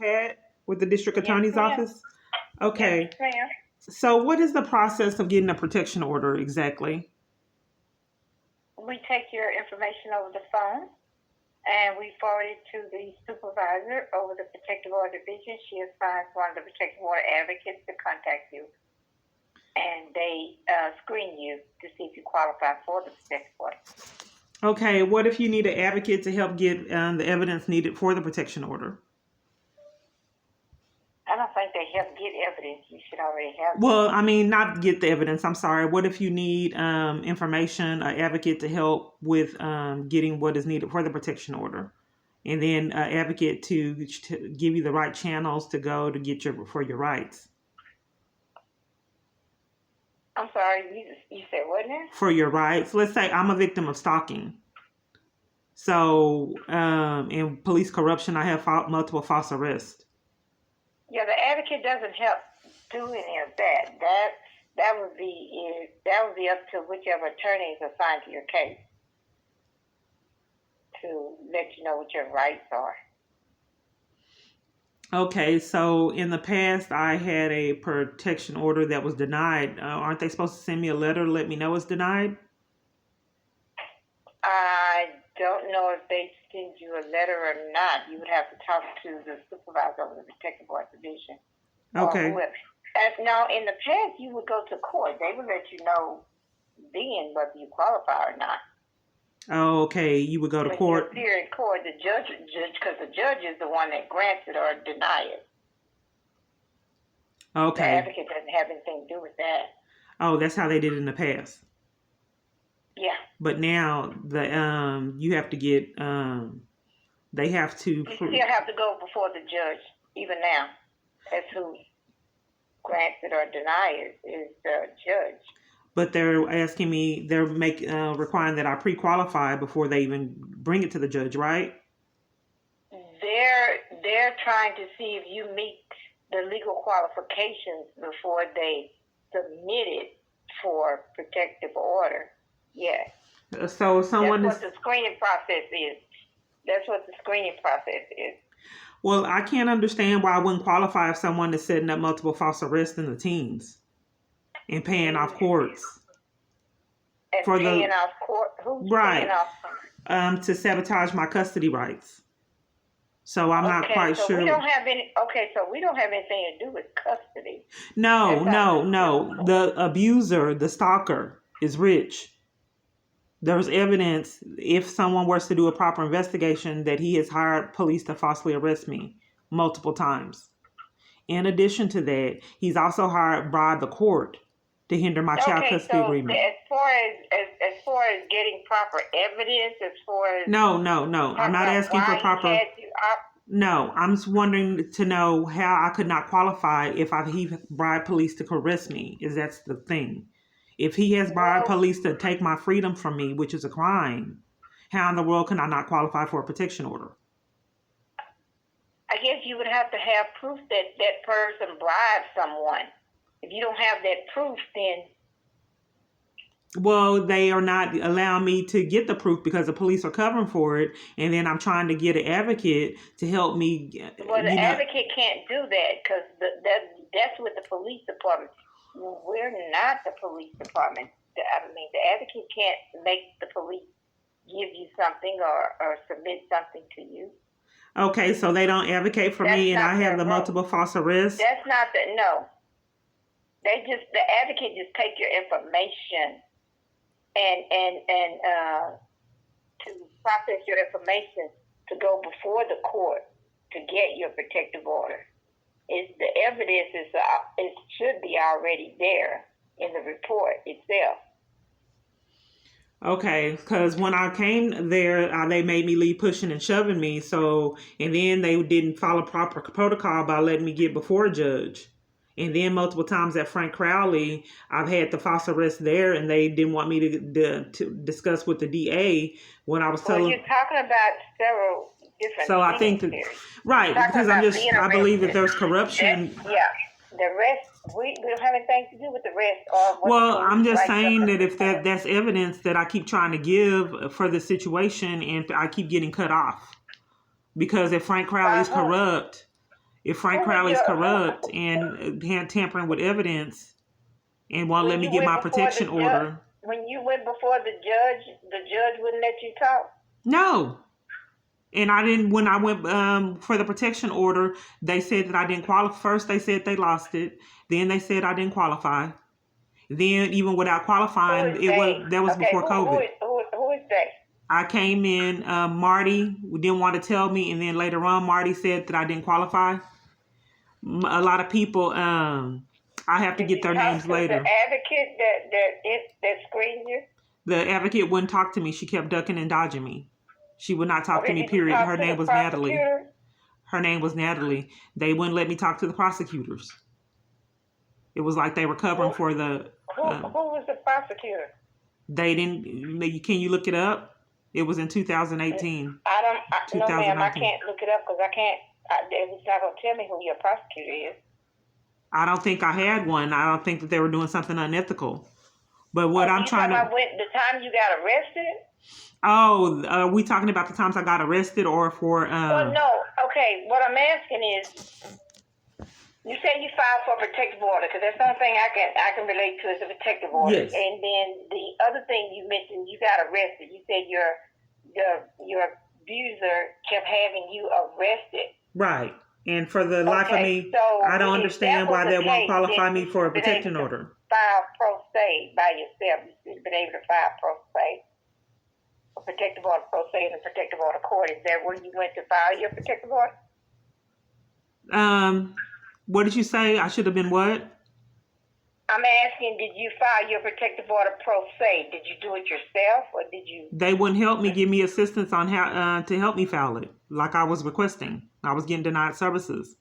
had with the district Yes, attorney's ma'am. office? Okay. Yes, ma'am. So what is the process of getting a protection order exactly? We take your information over the phone and we forward it to the supervisor over the protective order division. She assigns one of the protective order advocates to contact you. And they screen you to see if you qualify for the protective order. Okay, what if you need an advocate to help get the evidence needed for the protection order? I don't think they help get evidence. You should already have. Well, I mean, not get the evidence. I'm sorry. What if you need information, an advocate to help with getting what is needed for the protection order, and then an advocate to give you the right channels to go to get your rights? I'm sorry, you said what now? For your rights. Let's say I'm a victim of stalking. So, in police corruption, I have multiple false arrests. Yeah, the advocate doesn't help do any of that. That would be up to whichever attorney is assigned to your case to let you know what your rights are. Okay, so in the past, I had a protection order that was denied. Aren't they supposed to send me a letter to let me know it's denied? I don't know if they send you a letter or not. You would have to talk to the supervisor of the protective order division. Okay. Now, in the past, you would go to court. They would let you know then whether you qualify or not. Oh, okay. You would go to court. You appear in court, the judge, because the judge is the one that grants it or denies it. Okay. The advocate doesn't have anything to do with that. Oh, that's how they did it in the past. Yeah. But now you have to get they have to. You still have to go before the judge. Even now, that's who grants it or denies it is the judge. But they're asking me, they're requiring that I pre-qualify before they even bring it to the judge, right? They're trying to see if you meet the legal qualifications before they submit it for protective order. Yes. So someone that's what the screening process is. That's what the screening process is. Well, I can't understand why I wouldn't qualify if someone is setting up multiple false arrests in the teens. And paying off courts. And paying off court? Who's right. Paying off? To sabotage my custody rights. So I'm not quite sure. We don't have anything to do with custody. No. The abuser, the stalker, is rich. There's evidence, if someone was to do a proper investigation, that he has hired police to falsely arrest me multiple times. In addition to that, he's also bribed the court to hinder my child custody agreement. As far as getting proper evidence, No. I'm not asking for proper. No, I'm just wondering to know how I could not qualify if he bribed police to arrest me. That's the thing. If he has bribed police to take my freedom from me, which is a crime, how in the world can I not qualify for a protection order? I guess you would have to have proof that person bribed someone. If you don't have that proof, then... Well, they are not allowing me to get the proof because the police are covering for it, and then I'm trying to get an advocate to help me. Well, the advocate can't do that because that's with the police department. We're not the police department. The advocate can't make the police give you something or submit something to you. Okay, so they don't advocate for me, and I have the multiple false arrests? That's not no. The advocate just take your information and to process your information to go before the court to get your protective order. The evidence it should be already there in the report itself. Okay, because when I came there, they made me leave pushing and shoving me. And then they didn't follow proper protocol by letting me get before a judge. And then multiple times at Frank Crowley, I've had the false arrest there, and they didn't want me to discuss with the DA when I was telling. You're talking about several different. So I think because I believe that there's corruption. The rest. We don't have anything to do with the rest. Well, I'm just saying that if that's evidence that I keep trying to give for the situation, and I keep getting cut off because if Frank Crowley is corrupt. If Frank Who was Crowley's your corrupt and tampering with evidence and won't let when me you get went my before protection the order. when you went before the judge wouldn't let you talk? No. And I didn't, when I went for the protection order, they said that I didn't qualify. First, they said they lost it. Then they said I didn't qualify. Then, even without qualifying, that was Okay, before COVID. who is they? I came in, Marty didn't want to tell me, and then later on, Marty said that I didn't qualify. A lot of people, I have to Did get you their talk names to later. the advocate that screened you? The advocate wouldn't talk to me. She kept ducking and dodging me. She would not talk to me, Did you period. talk Her to name the was Natalie. prosecutor? Her name was Natalie. They wouldn't let me talk to the prosecutors. It was like they were covering for the. Who was the prosecutor? They didn't. Can you look it up? It was in 2018. No, ma'am, I can't look it up because I can't. It's not going to tell me who your prosecutor is. I don't think I had one. I don't think that they were doing something unethical. But what I'm trying to. The time you got arrested? Oh, are we talking about the times I got arrested or for? Well, no. Okay, what I'm asking is, you say you filed for a protective order because that's the only thing I can relate to is a protective order. Yes. And then the other thing you mentioned, you got arrested. You said your abuser kept having you arrested. Right. And for the life of me, so I don't understand why they won't qualify me for a protection order. File pro se by yourself. You've been able to file pro se. A protective order pro se and a protective order court. Is that where you went to file your protective order? What did you say? I should have been what? I'm asking, did you file your protective order pro se? Did you do it yourself or did you? They wouldn't help me, give me assistance on how to help me file it, like I was requesting. I was getting denied services.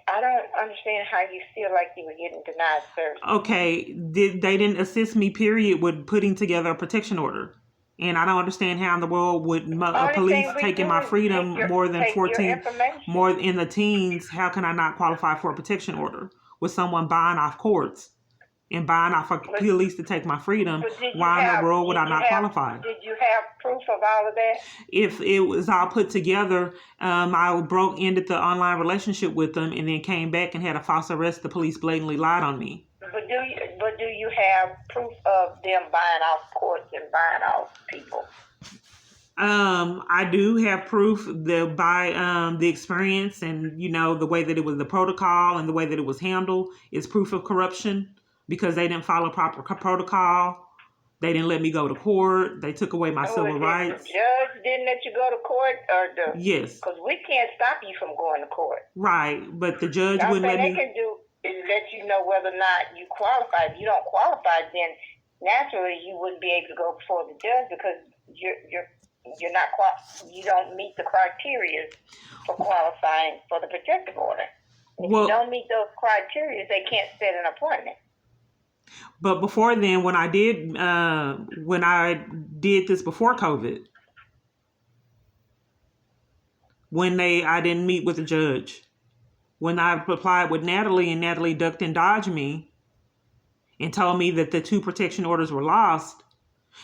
I don't understand how you feel like you were getting denied services. Okay, they didn't assist me, period, with putting together a protection order. And I don't understand how in the world would police taking my freedom more than 14, more in the teens. How can I not qualify for a protection order with someone buying off courts and buying off a police to take my freedom? Why in the world would I not qualify? Did you have proof of all of that? If it was all put together, I ended the online relationship with them and then came back and had a false arrest. The police blatantly lied on me. But do you have proof of them buying off courts and buying off people? I do have proof that by the experience and the way that it was, the protocol and the way that it was handled is proof of corruption because they didn't follow proper protocol. They didn't let me go to court. They took away my civil rights. The judge didn't let you go to court, yes, because we can't stop you from going to court. Right, but the judge wouldn't let me. They can do is let you know whether or not you qualify. If you don't qualify, then naturally you wouldn't be able to go before the judge because you're not you don't meet the criteria for qualifying for the protective order. If you don't meet those criteria, they can't set an appointment. But before then, when I did this before COVID, I didn't meet with the judge. When I applied with Natalie and Natalie ducked and dodged me and told me that the 2 protection orders were lost.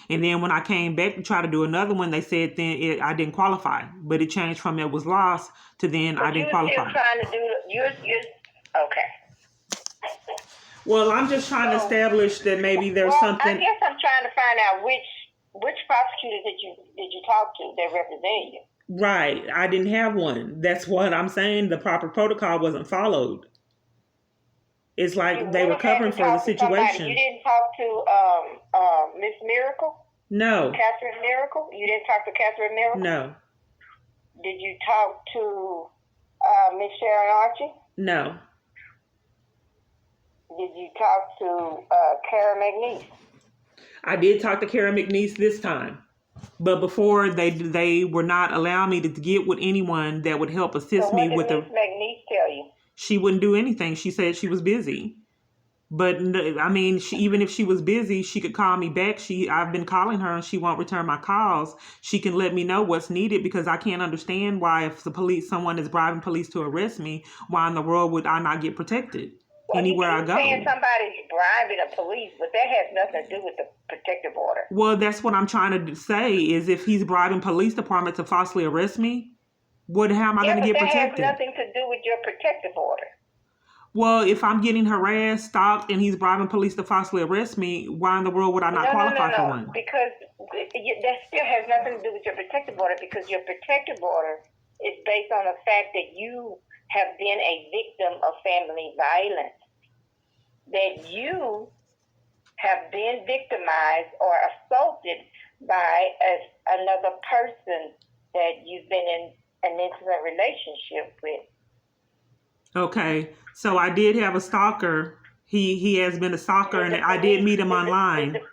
And then when I came back to try to do another one, they said I didn't qualify. But it changed from it was lost to then I didn't qualify. You're trying to do okay. Well, I'm just trying to establish that maybe there's something. I guess I'm trying to find out which prosecutor did you talk to that represented you. Right. I didn't have one. That's what I'm saying. The proper protocol wasn't followed. It's like they were covering for the situation. You didn't talk to Miss Miracle? No. Catherine Miracle? You didn't talk to Catherine Miracle? No. Did you talk to Miss Sharon Archie? No. Did you talk to Kara McNeese? I did talk to Kara McNeese this time. But before, they were not allowing me to get with anyone that would help assist me with the. What did Miss McNeese tell you? She wouldn't do anything. She said she was busy. But I mean, even if she was busy, she could call me back. I've been calling her and she won't return my calls. She can let me know what's needed because I can't understand why if someone is bribing police to arrest me, why in the world would I not get protected anywhere I go? Saying somebody's bribing the police, but that has nothing to do with the protective order. Well, that's what I'm trying to say is if he's bribing police department to falsely arrest me, How am I Yeah, going to but get that has protected? nothing to do with your protective order. Well, if I'm getting harassed, stalked, and he's bribing police to falsely arrest me, why in the world would I not qualify for one? Because that still has nothing to do with your protective order, because your protective order is based on the fact that you have been a victim of family violence, that you have been victimized or assaulted by another person that you've been in an intimate relationship with. Okay, so I did have a stalker. He has been a stalker, and I did meet him online. Did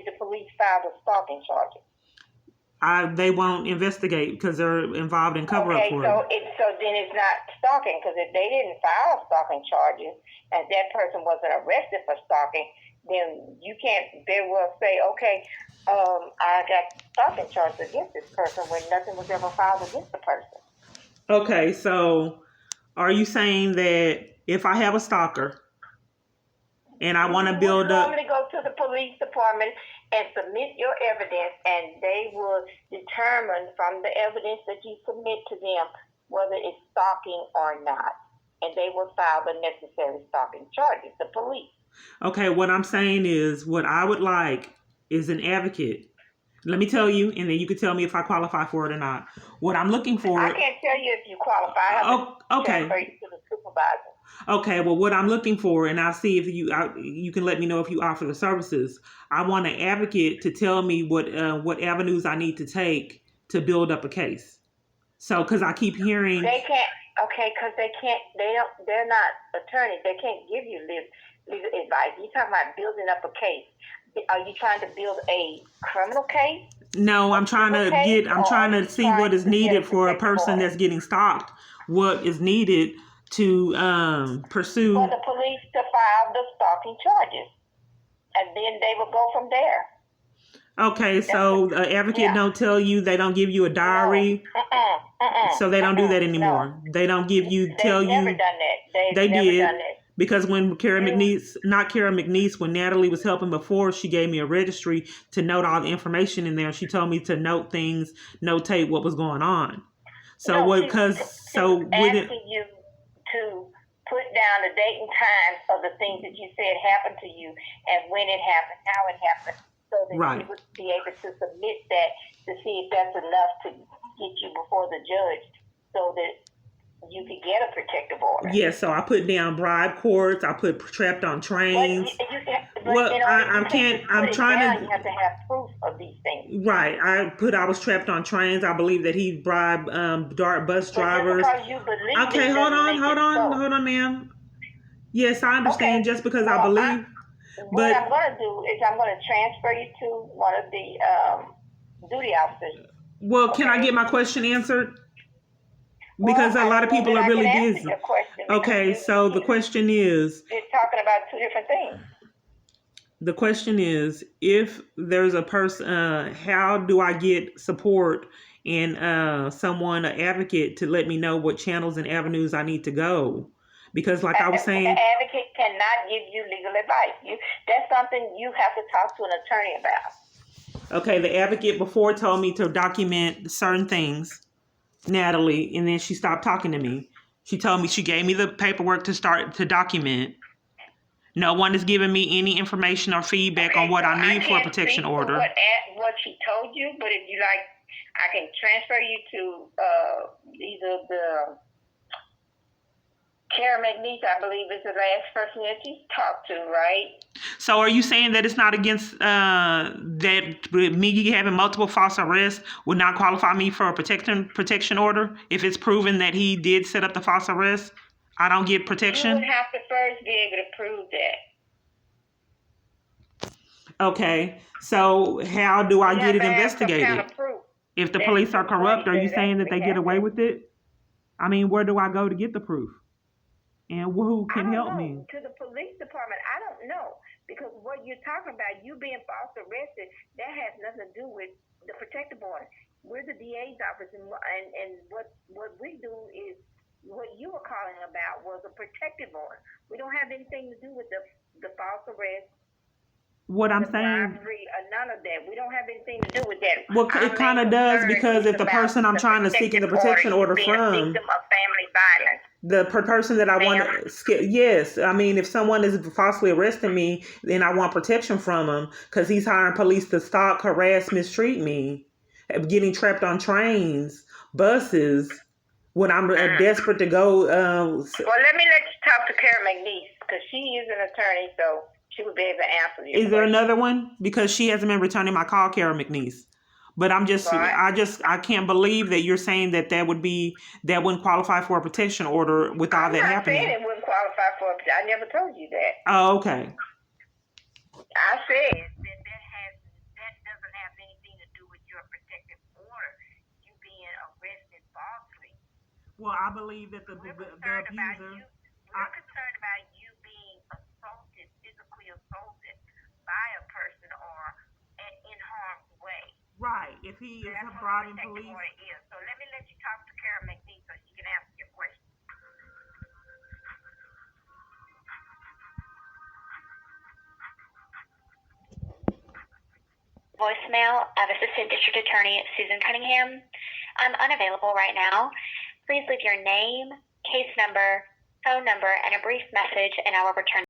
the police file the stalking charges? They won't investigate because they're involved in cover-up for it. So then it's not stalking, because if they didn't file stalking charges and that person wasn't arrested for stalking, then you can't very well say, okay, I got stalking charges against this person when nothing was ever filed against the person. Okay, so are you saying that if I have a stalker and I want to build up... You normally go to the police department and submit your evidence, and they will determine from the evidence that you submit to them whether it's stalking or not. And they will file the necessary stalking charges, the police. Okay, what I'm saying is, what I would like is an advocate. Let me tell you, and then you can tell me if I qualify for it or not. What I'm looking for... I can't tell you if you qualify. I have to transfer you to the supervisor. Okay, well, what I'm looking for, and I'll see if you can let me know if you offer the services. I want an advocate to tell me what avenues I need to take to build up a case. So, because I keep hearing... They can't... Okay, because they can't... They're not attorneys. They can't give you legal advice. You're talking about building up a case. Are you trying to build a criminal case? No, I'm trying to see what is needed for a person that's getting stalked. What is needed to pursue... For the police to file the stalking charges. And then they will go from there. Okay, so the advocate don't tell you, they don't give you a diary. No. So they don't do that anymore. No. They don't give you, tell you. They've never done that. They did. Done that. Because when Kara McNeese, when Natalie was helping before, she gave me a registry to note all the information in there. She told me to note things, notate what was going on. So asking you to put down the date and time of the things that you said happened to you, and when it happened, how it happened, so that you would be able to submit that to see if that's enough to get you before the judge, so that you could get a protective order. Yes, so I put down bribe courts. I put trapped on trains. I'm trying to. You have to have proof of these things. Right. I was trapped on trains. I believe that he bribed bus drivers. Okay, hold on, ma'am. Yes, I understand. Just because I believe. What I'm going to do is I'm going to transfer you to one of the duty officers. Well, can I get my question answered? Because a lot of people are really busy. Okay, so the question is... You're talking about two different things. The question is, if there's a person, how do I get support and an advocate to let me know what channels and avenues I need to go? Because like I was saying... An advocate cannot give you legal advice. That's something you have to talk to an attorney about. Okay, the advocate before told me to document certain things, Natalie, and then she stopped talking to me. She told me, she gave me the paperwork to start to document. No one is giving me any information or feedback on what I need for a protection order. What she told you, but if you like, I can transfer you to either the Kara McNeese, I believe, is the last person that you talked to, right? So are you saying that it's not against that me having multiple false arrests would not qualify me for a protection order? If it's proven that he did set up the false arrest, I don't get protection? You would have to first be able to prove that. Okay, so how do I get it investigated? Kind of proof. If the police are corrupt, are you saying that they get away with it? I mean, where do I go to get the proof? And who can help me? To the police department, I don't know. Because what you're talking about, you being false arrested, that has nothing to do with the protective order. We're the DA's office, and what we do is, what you were calling about was a protective order. We don't have anything to do with the false arrest. What I'm the saying, bribery, or none of that. We don't have anything to do with that. well, Our it kind main of does, concern because is if the about person I'm the trying to seek in the protection you order being a from, victim of family violence. person that I want Ma'am? to skip, yes, I mean, if someone is falsely arresting me, then I want protection from him because he's hiring police to stalk, harass, mistreat me, getting trapped on trains, buses, when I'm desperate to go. Well, let me let you talk to Kara McNeese, because she is an attorney, so she would be able to answer your Is there question. another one? Because she hasn't been returning my call, Kara McNeese. But Right. I can't believe that you're saying that wouldn't qualify for a protection order with all I'm that not saying happening. it wouldn't qualify for it. I never told you that. Oh, okay. I said that doesn't have anything to do with your protective order, you being arrested falsely. Well, I believe that the We're abuser. concerned about you being assaulted, physically assaulted by a person or in harm's way. Right. If he is That's what bribing the protective police. order is. So let me let you talk to Kara McNeese so she can answer your question. Voicemail of Assistant District Attorney Susan Cunningham. I'm unavailable right now. Please leave your name, case number, phone number, and a brief message, and I will return.